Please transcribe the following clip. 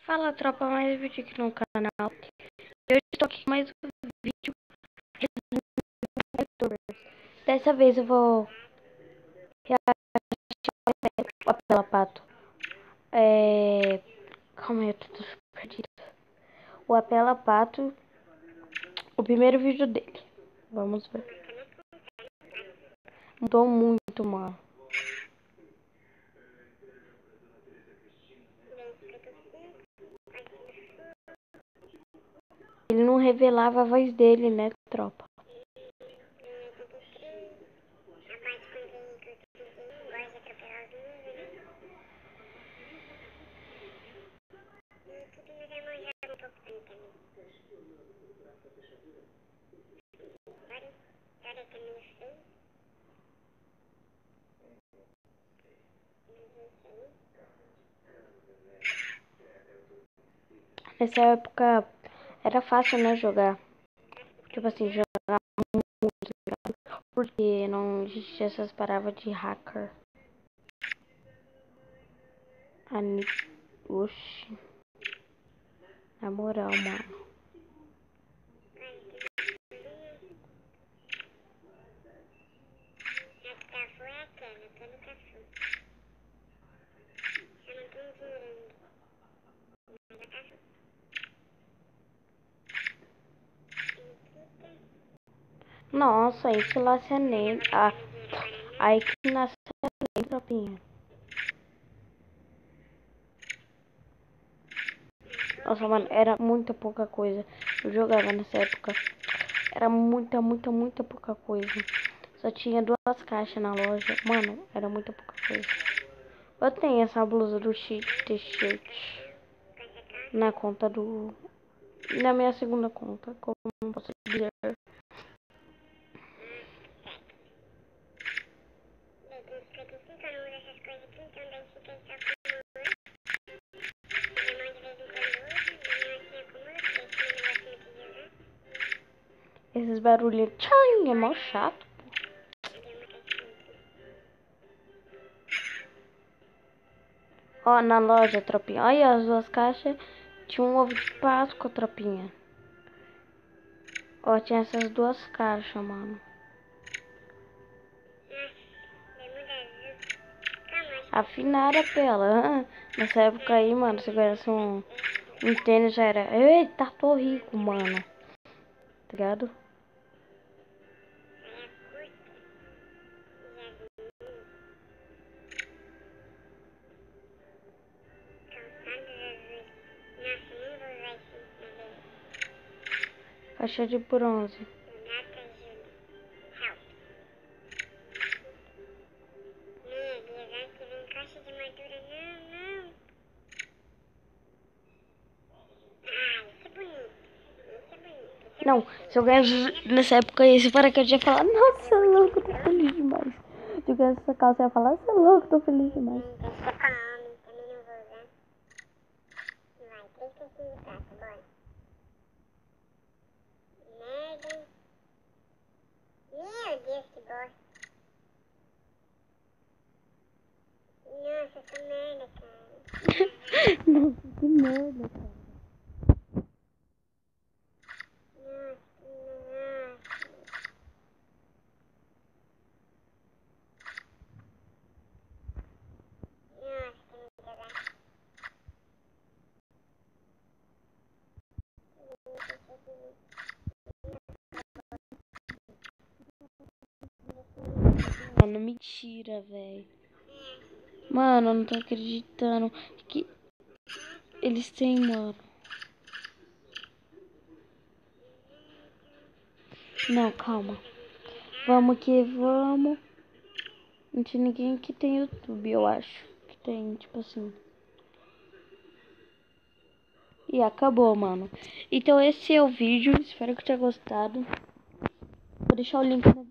Fala, tropa, mais vídeo aqui no canal. Eu estou aqui com mais um vídeo. Dessa vez eu vou reagir o Apela Pato. Calma aí, eu tô perdido. O Apela Pato, o primeiro vídeo dele. Vamos ver. Mudou muito, mano. Ele não revelava a voz dele, né, tropa? Nessa época era fácil, né, jogar. Tipo assim, jogar muito, porque não existia essas palavras de hacker. Oxi. Na moral, mano. Nossa, isso lá se nem. Aí que nasceu a tropinha. Nossa, mano, era muita pouca coisa. Eu jogava nessa época. Era muita pouca coisa. Só tinha 2 caixas na loja. Mano, era muita pouca coisa. Eu tenho essa blusa do T-shirt na conta do... Na minha segunda conta, como posso dizer. Esses barulhos, tchau, é mó chato. Ó, na loja, tropinha. Olha as 2 caixas. Tinha um ovo de Páscoa, tropinha. Ó, tinha essas 2 caixas, mano. Afinada pela. Nessa época aí, mano, se ganhasse um tênis já era. Eita, tô rico, mano. Tá ligado? Caixa de bronze. Não, se eu ganhasse nessa época aí, esse paraquedas ia falar, nossa, louco, tô feliz demais. Se eu ganhasse essa calça, eu ia falar, nossa, louco, tô feliz demais. Meu Deus, que bosta. Nossa, que merda, cara. Nossa, que merda, cara. Mano, mentira, velho. Mano, eu não tô acreditando que eles têm, mano. Não, calma. Vamos que vamos. Não tinha ninguém que tem YouTube, eu acho. Que tem, tipo assim. E acabou, mano. Então esse é o vídeo. Espero que tenha gostado. Vou deixar o link na